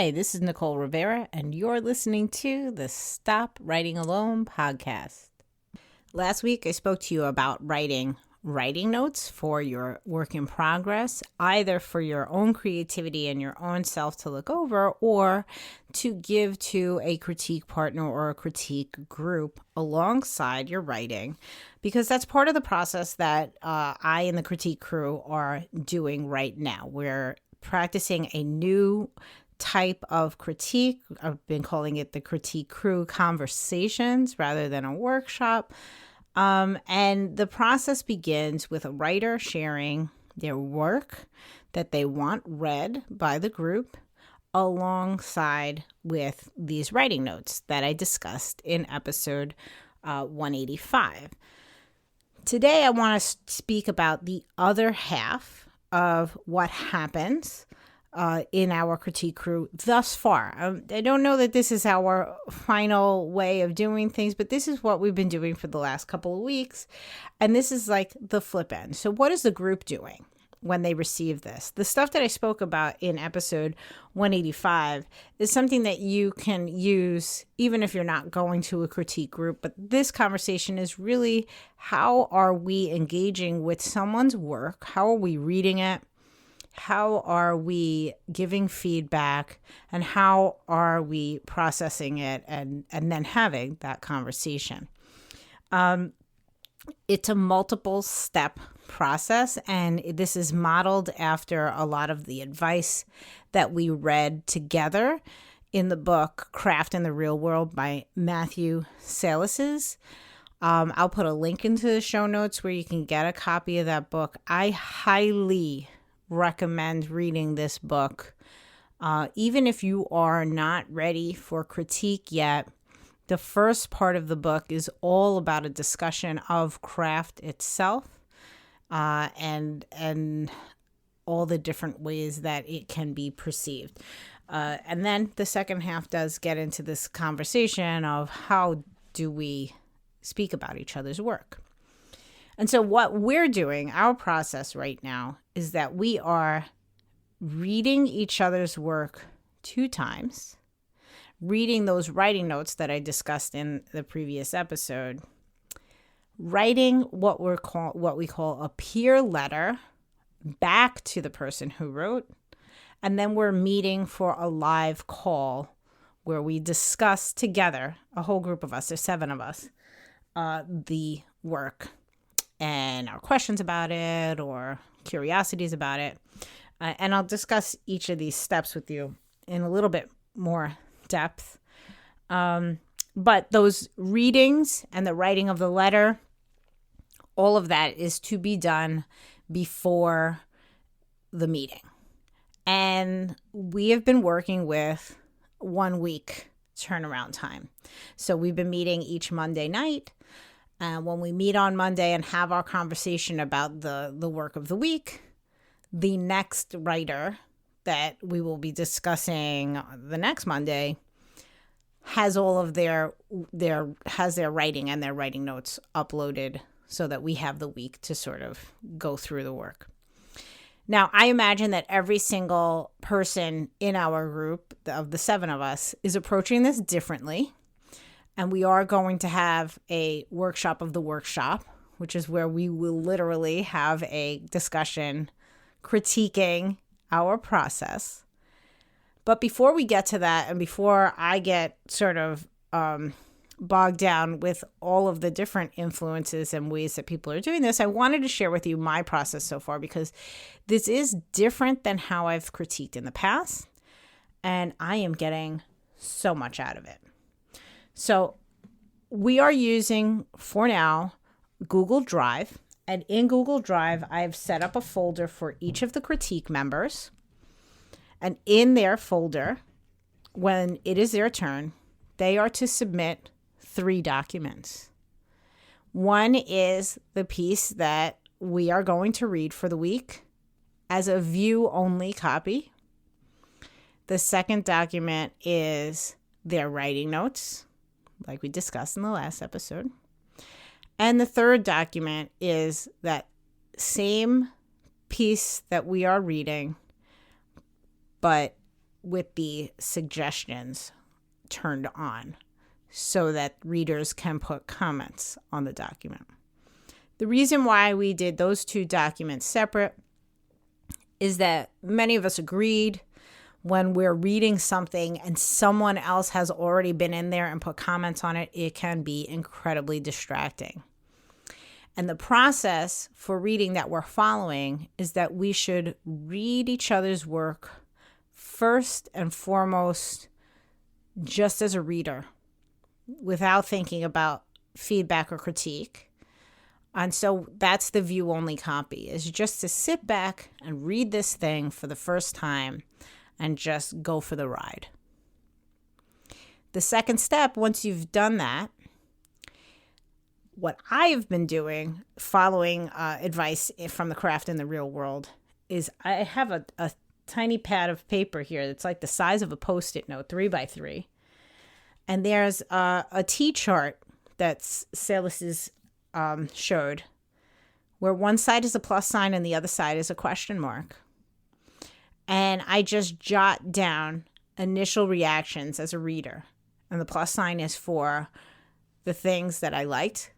Hi, this is Nicole Rivera, and you're listening to the Stop Writing Alone podcast. Last week, I spoke to you about writing notes for your work in progress, either for your own creativity and your own self to look over, or to give to a critique partner or a critique group alongside your writing, because that's part of the process that I and the critique crew are doing right now. We're practicing a new type of critique. I've been calling it the critique crew conversations rather than a workshop. And the process begins with a writer sharing their work that they want read by the group alongside with these writing notes that I discussed in episode 185. Today, I want to speak about the other half of what happens in our critique crew thus far. I don't know that this is our final way of doing things, but this is what we've been doing for the last couple of weeks. And this is like the flip end. So what is the group doing when they receive this? The stuff that I spoke about in episode 185 is something that you can use even if you're not going to a critique group. But this conversation is really, how are we engaging with someone's work? How are we reading it? How are we giving feedback, and how are we processing it and then having that conversation? It's a multiple step process, and this is modeled after a lot of the advice that we read together in the book Craft in the Real World by Matthew Salas's. I'll put a link into the show notes where you can get a copy of that book. I highly recommend reading this book. Even if you are not ready for critique yet, the first part of the book is all about a discussion of craft itself, and all the different ways that it can be perceived. And then the second half does get into this conversation of how do we speak about each other's work. And so what we're doing, our process right now, is that we are reading each other's work 2 times, reading those writing notes that I discussed in the previous episode, writing what we call a peer letter back to the person who wrote, and then we're meeting for a live call where we discuss together, a whole group of us, there's 7 of us, the work and our questions about it or curiosities about it. And I'll discuss each of these steps with you in a little bit more depth. But those readings and the writing of the letter, all of that is to be done before the meeting. And we have been working with 1 week turnaround time. So we've been meeting each Monday night. When we meet on Monday and have our conversation about the work of the week, the next writer that we will be discussing the next Monday has all of their writing and their writing notes uploaded so that we have the week to sort of go through the work. Now, I imagine that every single person in our group of the 7 of us is approaching this differently. And we are going to have a workshop of the workshop, which is where we will literally have a discussion critiquing our process. But before we get to that, and before I get sort of bogged down with all of the different influences and ways that people are doing this, I wanted to share with you my process so far, because this is different than how I've critiqued in the past, and I am getting so much out of it. So we are using, for now, Google Drive. And in Google Drive, I've set up a folder for each of the critique members. And in their folder, when it is their turn, they are to submit 3 documents. One is the piece that we are going to read for the week as a view-only copy. The second document is their writing notes, like we discussed in the last episode. And the third document is that same piece that we are reading, but with the suggestions turned on so that readers can put comments on the document. The reason why we did those two documents separate is that many of us agreed when we're reading something and someone else has already been in there and put comments on it, it can be incredibly distracting. And the process for reading that we're following is that we should read each other's work first and foremost just as a reader without thinking about feedback or critique. And so that's the view-only copy, is just to sit back and read this thing for the first time and just go for the ride. The second step, once you've done that, what I've been doing, following advice from the craft in the real world, is I have a tiny pad of paper here that's like the size of a Post-it note, 3x3. And there's a T-chart that Salis showed, where one side is a plus sign and the other side is a question mark. And I just jot down initial reactions as a reader. And the plus sign is for the things that I liked,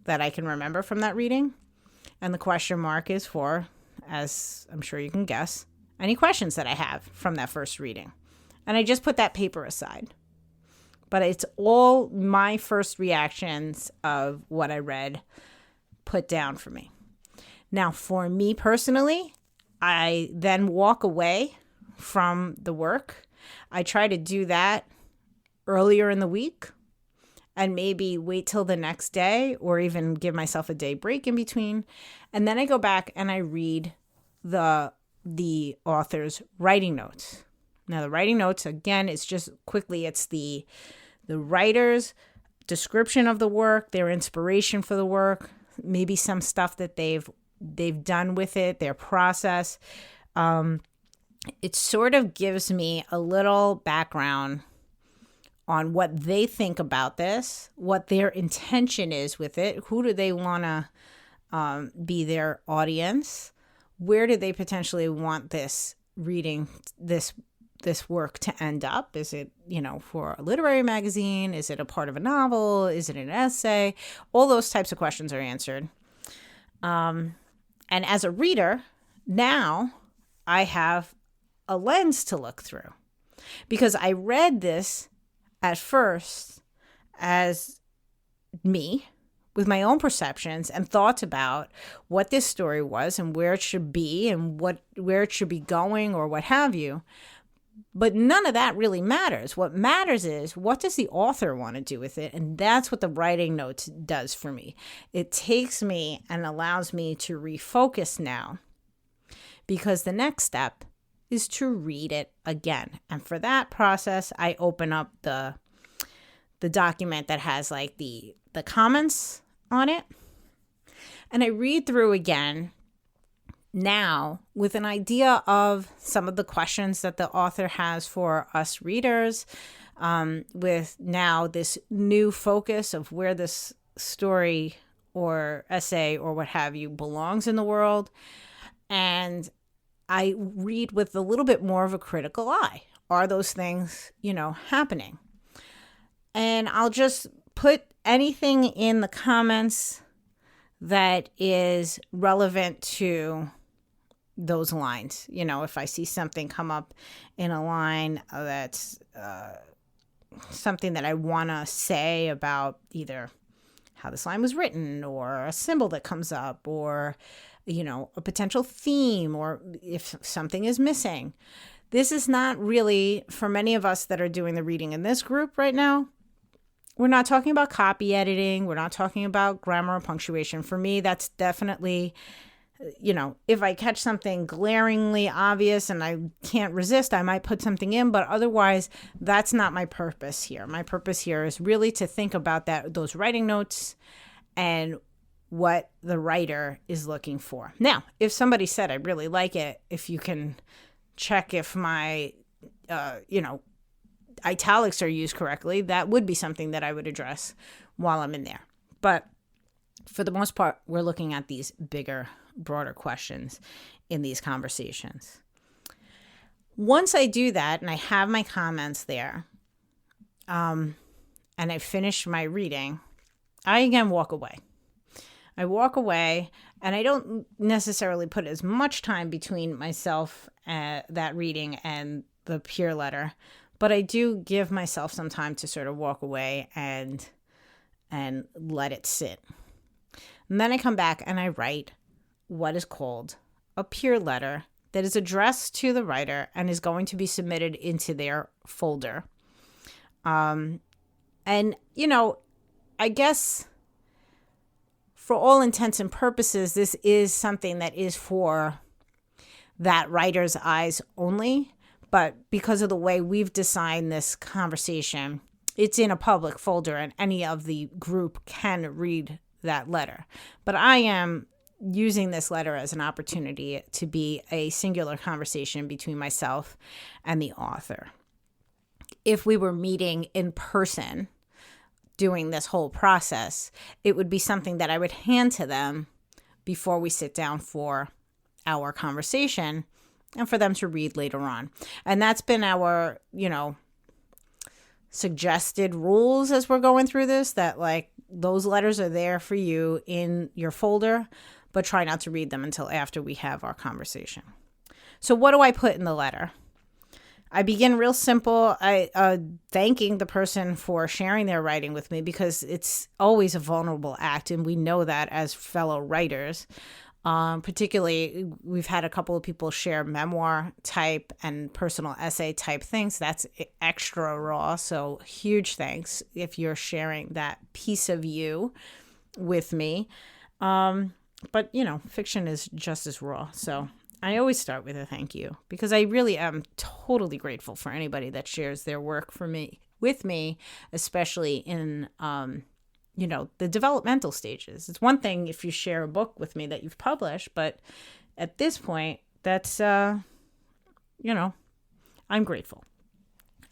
that I can remember from that reading. And the question mark is for, as I'm sure you can guess, any questions that I have from that first reading. And I just put that paper aside. But it's all my first reactions of what I read put down for me. Now, for me personally, I then walk away from the work. I try to do that earlier in the week and maybe wait till the next day or even give myself a day break in between. And then I go back and I read the author's writing notes. Now, the writing notes, again, it's just quickly, it's the writer's description of the work, their inspiration for the work, maybe some stuff that they've done with it, their process. It sort of gives me a little background on what they think about this, what their intention is with it, who do they want to be their audience, where do they potentially want this reading, this work to end up? Is it, for a literary magazine? Is it a part of a novel? Is it an essay? All those types of questions are answered. And as a reader, now I have a lens to look through, because I read this at first as me with my own perceptions and thoughts about what this story was and where it should be and where it should be going or what have you. But none of that really matters. What matters is, what does the author want to do with it? And that's what the writing notes does for me. It takes me and allows me to refocus now, because the next step is to read it again. And for that process, I open up the document that has like the comments on it, and I read through again now with an idea of some of the questions that the author has for us readers, with now this new focus of where this story or essay or what have you belongs in the world. And I read with a little bit more of a critical eye. Are those things, happening? And I'll just put anything in the comments that is relevant to those lines. If I see something come up in a line that's something that I want to say about either how this line was written or a symbol that comes up or, a potential theme, or if something is missing. This is not really, for many of us that are doing the reading in this group right now, we're not talking about copy editing. We're not talking about grammar or punctuation. For me, that's definitely, if I catch something glaringly obvious and I can't resist, I might put something in. But otherwise, that's not my purpose here. My purpose here is really to think about those writing notes and what the writer is looking for. Now, if somebody said, I really like it, if you can check if my, italics are used correctly, that would be something that I would address while I'm in there. But for the most part, we're looking at these bigger, broader questions in these conversations. Once I do that and I have my comments there, and I finish my reading, I again walk away. I walk away, and I don't necessarily put as much time between myself, that reading, and the peer letter, but I do give myself some time to sort of walk away and let it sit. And then I come back and I write what is called a peer letter that is addressed to the writer and is going to be submitted into their folder. And, I guess for all intents and purposes, this is something that is for that writer's eyes only. But because of the way we've designed this conversation, it's in a public folder and any of the group can read that letter. But I am using this letter as an opportunity to be a singular conversation between myself and the author. If we were meeting in person doing this whole process, it would be something that I would hand to them before we sit down for our conversation and for them to read later on. And that's been our, suggested rules as we're going through this, that like those letters are there for you in your folder, but try not to read them until after we have our conversation. So what do I put in the letter? I begin real simple, thanking the person for sharing their writing with me, because it's always a vulnerable act, and we know that as fellow writers. Particularly, we've had a couple of people share memoir type and personal essay type things. That's extra raw, so huge thanks if you're sharing that piece of you with me. But, fiction is just as raw, so I always start with a thank you, because I really am totally grateful for anybody that shares their work with me, especially in, the developmental stages. It's one thing if you share a book with me that you've published, but at this point, that's, I'm grateful.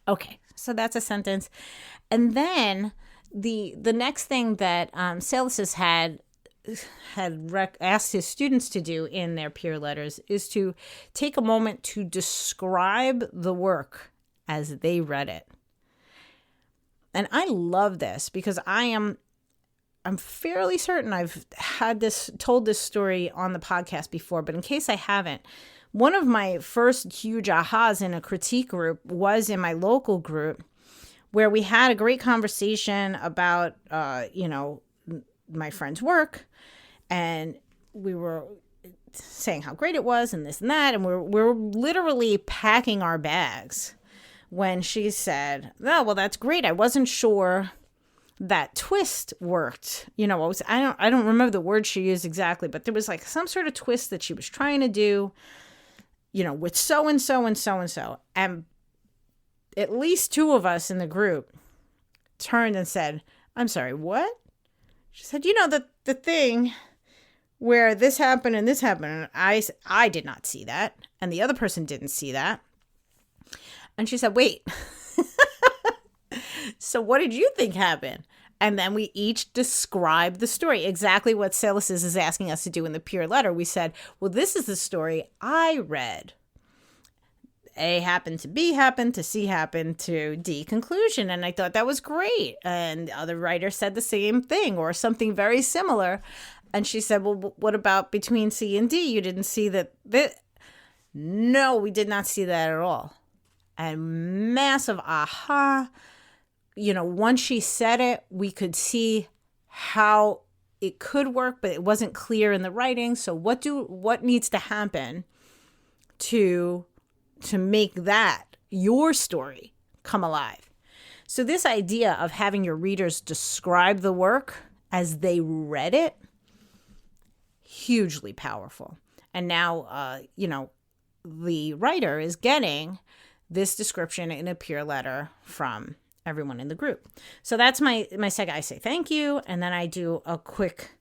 Okay, so that's a sentence. And then the next thing that Salis had asked his students to do in their peer letters is to take a moment to describe the work as they read it. And I love this because I'm fairly certain I've told this story on the podcast before, but in case I haven't, one of my first huge ahas in a critique group was in my local group, where we had a great conversation about, my friend's work, and we were saying how great it was and this and that, and we're literally packing our bags when she said, "Oh, well, that's great. I wasn't sure that twist worked." I don't remember the word she used exactly, but there was like some sort of twist that she was trying to do, with so and so and so and so. And at least two of us in the group turned and said, "I'm sorry, what?" She said, the thing where this happened and this happened. And I did not see that. And the other person didn't see that. And she said, "Wait, so what did you think happened?" And then we each described the story, exactly what Salis is asking us to do in the peer letter. We said, well, this is the story I read. A happened to B happened to C happened to D conclusion. And I thought that was great. And the other writer said the same thing or something very similar. And she said, well, what about between C and D? You didn't see that? No, we did not see that at all. And massive aha. Once she said it, we could see how it could work, but it wasn't clear in the writing. So what needs to happen to make that your story come alive? So this idea of having your readers describe the work as they read it, hugely powerful. And now, the writer is getting this description in a peer letter from everyone in the group. So that's my second. I say thank you, and then I do a quick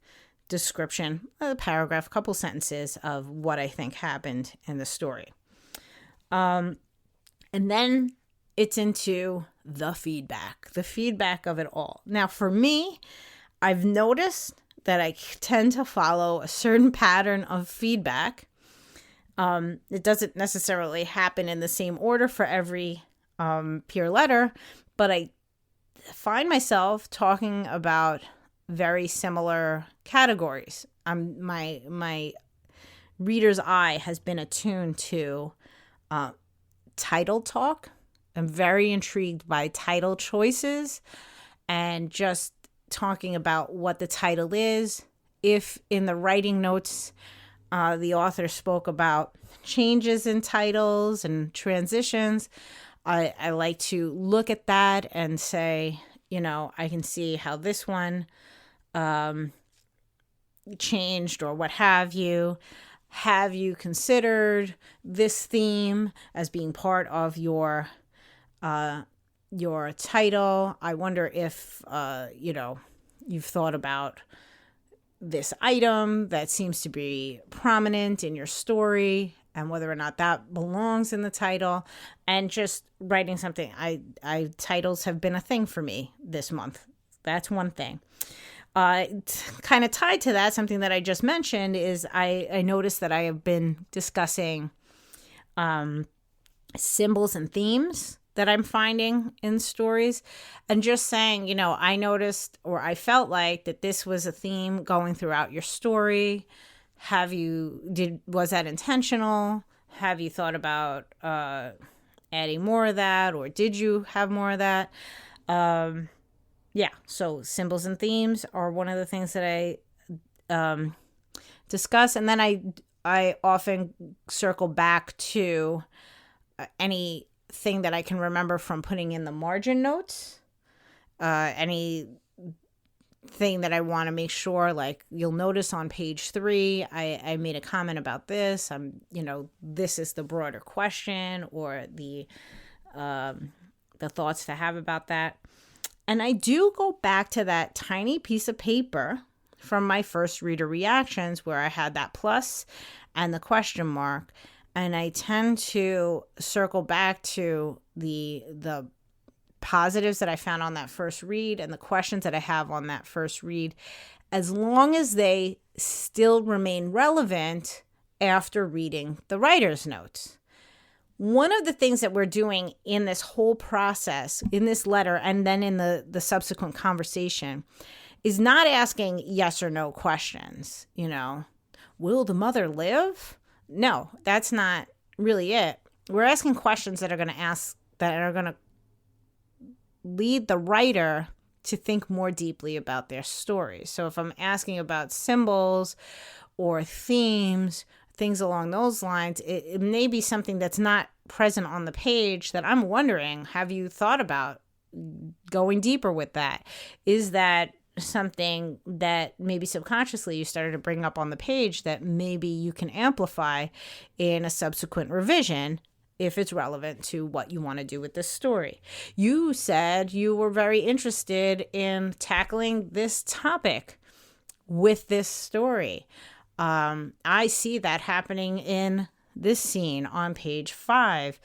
description, a paragraph, a couple sentences of what I think happened in the story. And then it's into the feedback of it all. Now, for me, I've noticed that I tend to follow a certain pattern of feedback. It doesn't necessarily happen in the same order for every peer letter, but I find myself talking about very similar categories. My reader's eye has been attuned to title talk. I'm very intrigued by title choices and just talking about what the title is. If in the writing notes, the author spoke about changes in titles and transitions, I like to look at that and say, I can see how this one changed or what have you. Have you considered this theme as being part of your title? I wonder if, you've thought about this item that seems to be prominent in your story and whether or not that belongs in the title, and just writing something. Titles have been a thing for me this month. That's one thing. Kind of tied to that, something that I just mentioned is I noticed that I have been discussing symbols and themes that I'm finding in stories, and just saying, I noticed, or I felt like that this was a theme going throughout your story. Was that intentional? Have you thought about adding more of that, or did you have more of that? So symbols and themes are one of the things that I discuss, and then I often circle back to anything that I can remember from putting in the margin notes, anything that I want to make sure, like you'll notice on page 3, I made a comment about this. This is the broader question or the thoughts to have about that. And I do go back to that tiny piece of paper from my first reader reactions where I had that plus and the question mark. And I tend to circle back to the positives that I found on that first read and the questions that I have on that first read, as long as they still remain relevant after reading the writer's notes. One of the things that we're doing in this whole process, in this letter, and then in the subsequent conversation, is not asking yes or no questions. Will the mother live? No, that's not really it. We're asking questions that are going to lead the writer to think more deeply about their story. So if I'm asking about symbols or themes, things along those lines, it may be something that's not present on the page that I'm wondering, have you thought about going deeper with that? Is that something that maybe subconsciously you started to bring up on the page that maybe you can amplify in a subsequent revision if it's relevant to what you want to do with this story? You said you were very interested in tackling this topic with this story. I see that happening in this scene on page 5.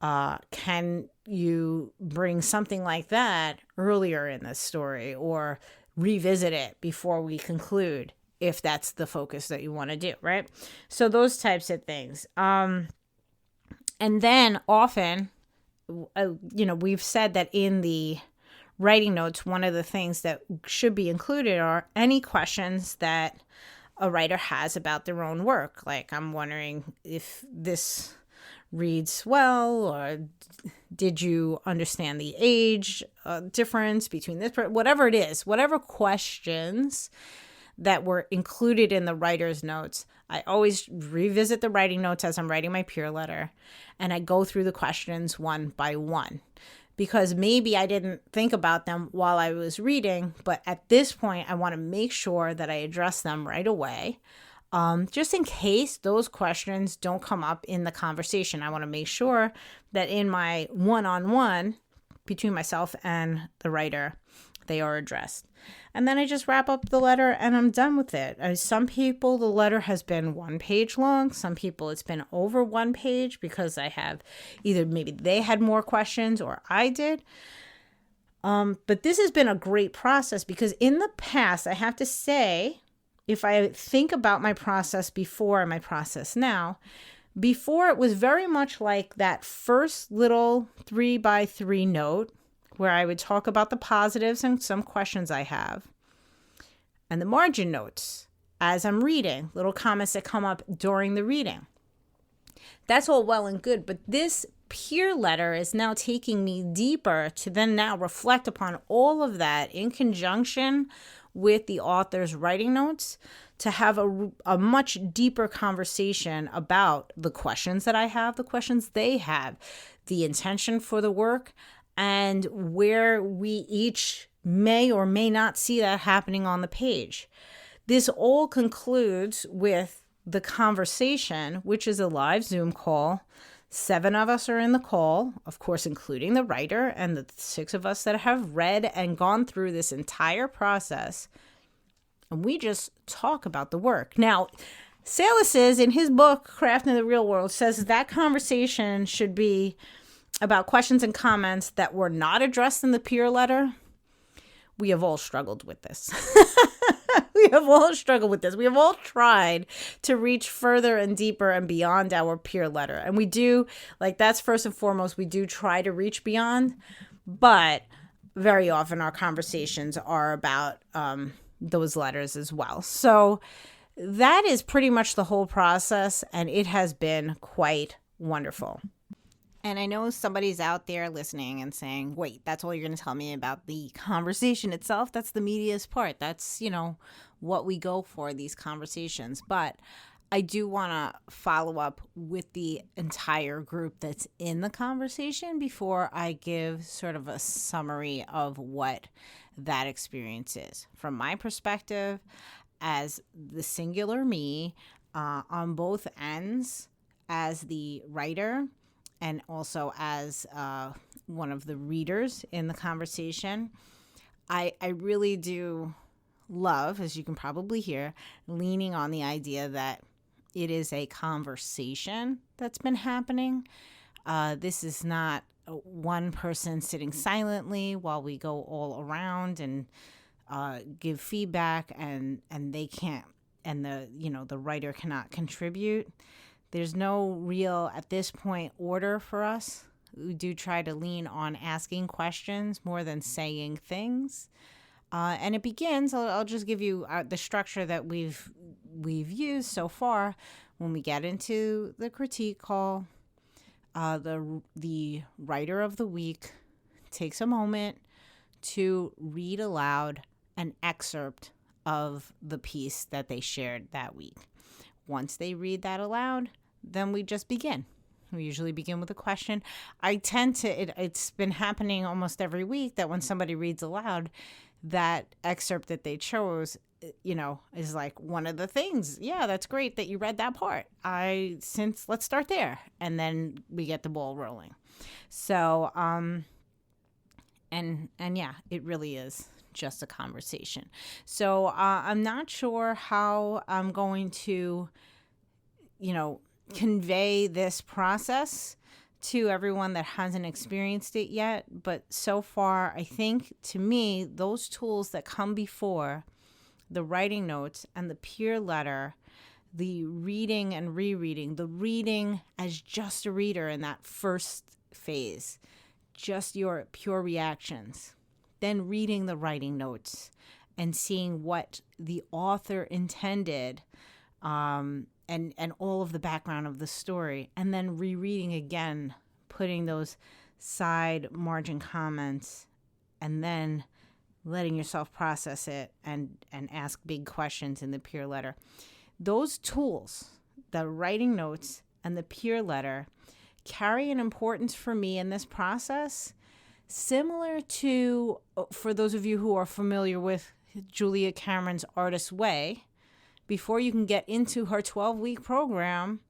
Can you bring something like that earlier in the story or revisit it before we conclude if that's the focus that you want to do, right? So those types of things. And then often, we've said that in the writing notes, one of the things that should be included are any questions that a writer has about their own work. Like, I'm wondering if this reads well, or did you understand the age difference between this, whatever it is, whatever questions that were included in the writer's notes. I always revisit the writing notes as I'm writing my peer letter, and I go through the questions one by one, because maybe I didn't think about them while I was reading, but at this point I want to make sure that I address them right away. Just in case those questions don't come up in the conversation, I want to make sure that in my one-on-one between myself and the writer, they are addressed. And then I just wrap up the letter and I'm done with it. Some people, the letter has been 1 page long. Some people it's been over 1 page because I have either maybe they had more questions or I did. But this has been a great process because in the past, I have to say, if I think about my process before and my process now, Before, it was very much like that first little 3x3 note where I would talk about the positives and some questions I have, and the margin notes as I'm reading, little comments that come up during the reading. That's all well and good, but this peer letter is now taking me deeper to then now reflect upon all of that in conjunction with the author's writing notes to have a much deeper conversation about the questions that I have, the questions they have, the intention for the work, and where we each may or may not see that happening on the page. This all concludes with the conversation, which is a live Zoom call. 7 of us are in the call, of course, including the writer and the 6 of us that have read and gone through this entire process. And we just talk about the work. Now, Salas is, in his book, Crafting the Real World, says that conversation should be about questions and comments that were not addressed in the peer letter. We have all struggled with this. We have all struggled with this. We have all tried to reach further and deeper and beyond our peer letter. And we do, like, that's first and foremost, we do try to reach beyond. But very often our conversations are about those letters as well. So that is pretty much the whole process. And it has been quite wonderful. And I know somebody's out there listening and saying, wait, that's all you're going to tell me about the conversation itself? That's the meatiest part. That's, what we go for, these conversations. But I do want to follow up with the entire group that's in the conversation before I give sort of a summary of what that experience is. From my perspective, as the singular me, on both ends, as the writer, and also as one of the readers in the conversation, I really do love, as you can probably hear, leaning on the idea that it is a conversation that's been happening. This is not one person sitting silently while we go all around and give feedback and they can't, and the writer cannot contribute. There's no real, at this point, order for us. We do try to lean on asking questions more than saying things. And it begins, I'll just give you the structure that we've used so far. When we get into the critique call, the writer of the week takes a moment to read aloud an excerpt of the piece that they shared that week. Once they read that aloud, then we just begin. We usually begin with a question. I tend to, it's been happening almost every week that when somebody reads aloud, that excerpt that they chose, is like one of the things. Yeah, that's great that you read that part. Let's start there. And then we get the ball rolling. So, and yeah, it really is just a conversation. So I'm not sure how I'm going to, convey this process to everyone that hasn't experienced it yet. But so far, I think, to me, those tools that come before the writing notes and the peer letter, the reading and rereading, the reading as just a reader in that first phase, just your pure reactions, then reading the writing notes and seeing what the author intended, and all of the background of the story, and then rereading again, putting those side margin comments, and then letting yourself process it and ask big questions in the peer letter. Those tools, the writing notes and the peer letter, carry an importance for me in this process, similar to, for those of you who are familiar with Julia Cameron's Artist's Way. Before you can get into her 12-week program,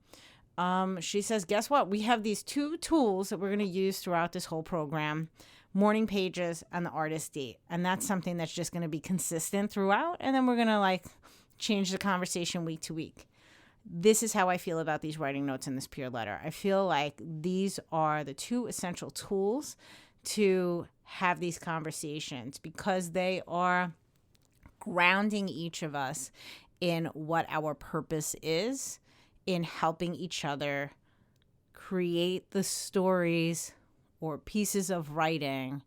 she says, guess what? We have these 2 tools that we're going to use throughout this whole program, morning pages and the artist date. And that's something that's just going to be consistent throughout. And then we're going to change the conversation week to week. This is how I feel about these writing notes in this peer letter. I feel like these are the 2 essential tools to have these conversations because they are grounding each of us in what our purpose is in helping each other create the stories or pieces of writing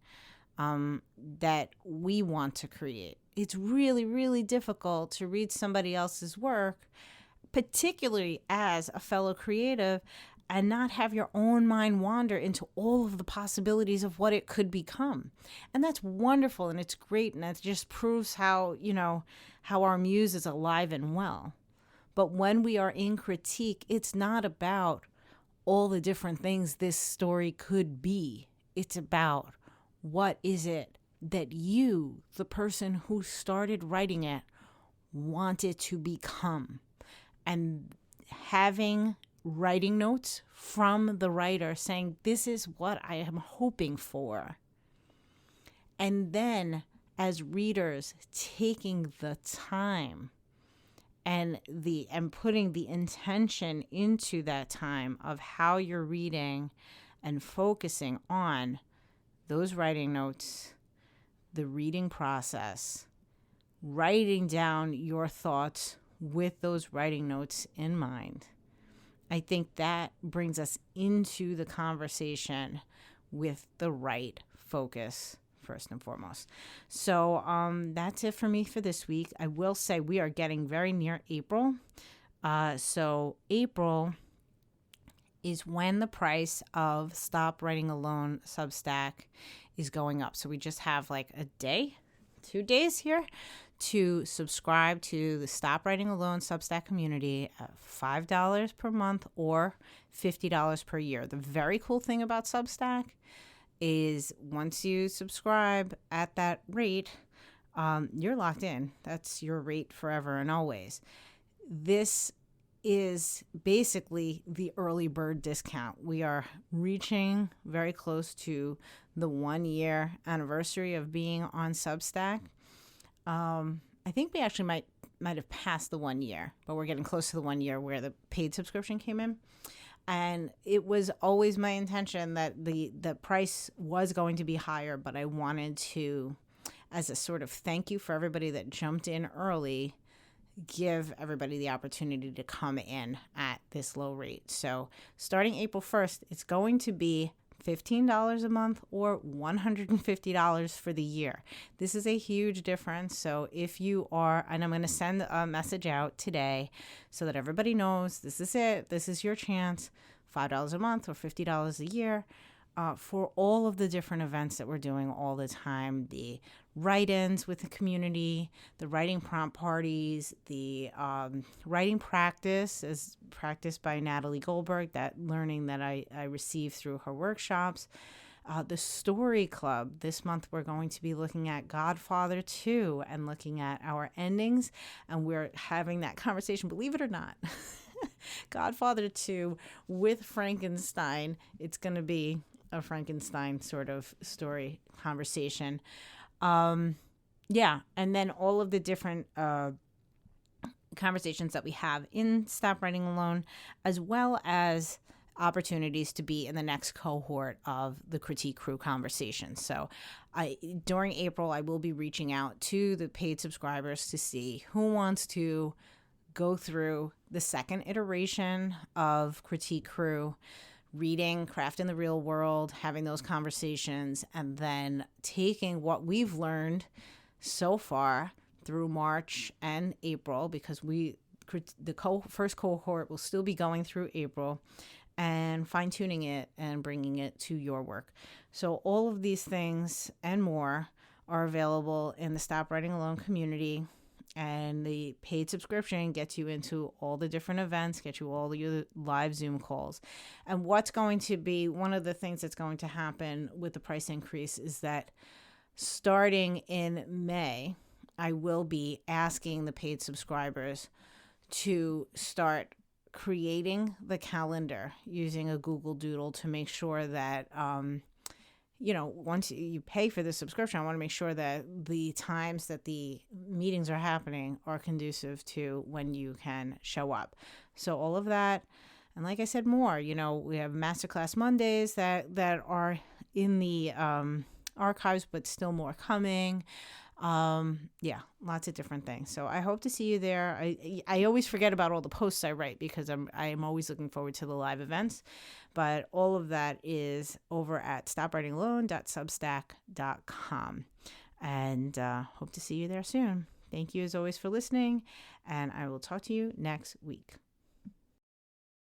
that we want to create. It's really, really difficult to read somebody else's work, particularly as a fellow creative, and not have your own mind wander into all of the possibilities of what it could become. And that's wonderful and it's great. And that just proves how, how our muse is alive and well. But when we are in critique, it's not about all the different things this story could be. It's about what is it that you, the person who started writing it, wanted to become. And having writing notes from the writer saying, this is what I am hoping for. And then as readers, taking the time and putting the intention into that time of how you're reading and focusing on those writing notes, the reading process, writing down your thoughts with those writing notes in mind. I think that brings us into the conversation with the right focus first and foremost. So that's it for me for this week. I will say we are getting very near April. So April is when the price of Stop Writing Alone Substack is going up. So we just have like a day, 2 days here to subscribe to the Stop Writing Alone Substack community at $5 per month or $50 per year. The very cool thing about Substack is once you subscribe at that rate, you're locked in. That's your rate forever and always. This is basically the early bird discount. We are reaching very close to the 1 year anniversary of being on Substack. I think we actually might have passed the 1 year, but we're getting close to the 1 year where the paid subscription came in. And it was always my intention that the price was going to be higher, but I wanted to, as a sort of thank you for everybody that jumped in early, give everybody the opportunity to come in at this low rate. So starting April 1st, it's going to be $15 a month or $150 for the year. This is a huge difference. So if you are, and I'm going to send a message out today so that everybody knows this is it, this is your chance, $5 a month or $50 a year for all of the different events that we're doing all the time, the write-ins with the community, the writing prompt parties, the writing practice as practiced by Natalie Goldberg, that learning that I received through her workshops, the story club. This month we're going to be looking at Godfather 2 and looking at our endings, and we're having that conversation, believe it or not. Godfather 2 with Frankenstein. It's going to be a Frankenstein sort of story conversation. And then all of the different conversations that we have in Stop Writing Alone, as well as opportunities to be in the next cohort of the Critique Crew conversation. So during April, I will be reaching out to the paid subscribers to see who wants to go through the second iteration of Critique Crew, reading Craft in the Real World, having those conversations, and then taking what we've learned so far through March and April, because the first cohort will still be going through April, and fine-tuning it and bringing it to your work. So all of these things and more are available in the Stop Writing Alone community. And the paid subscription gets you into all the different events, gets you all your live Zoom calls. And what's going to be one of the things that's going to happen with the price increase is that starting in May, I will be asking the paid subscribers to start creating the calendar using a Google Doodle to make sure that once you pay for the subscription, I want to make sure that the times that the meetings are happening are conducive to when you can show up. So all of that. And like I said, more, we have Masterclass Mondays that are in the archives, but still more coming. Yeah, lots of different things. So I hope to see you there. I always forget about all the posts I write because I'm always looking forward to the live events. But all of that is over at stopwritingalone.substack.com. And hope to see you there soon. Thank you as always for listening, and I will talk to you next week.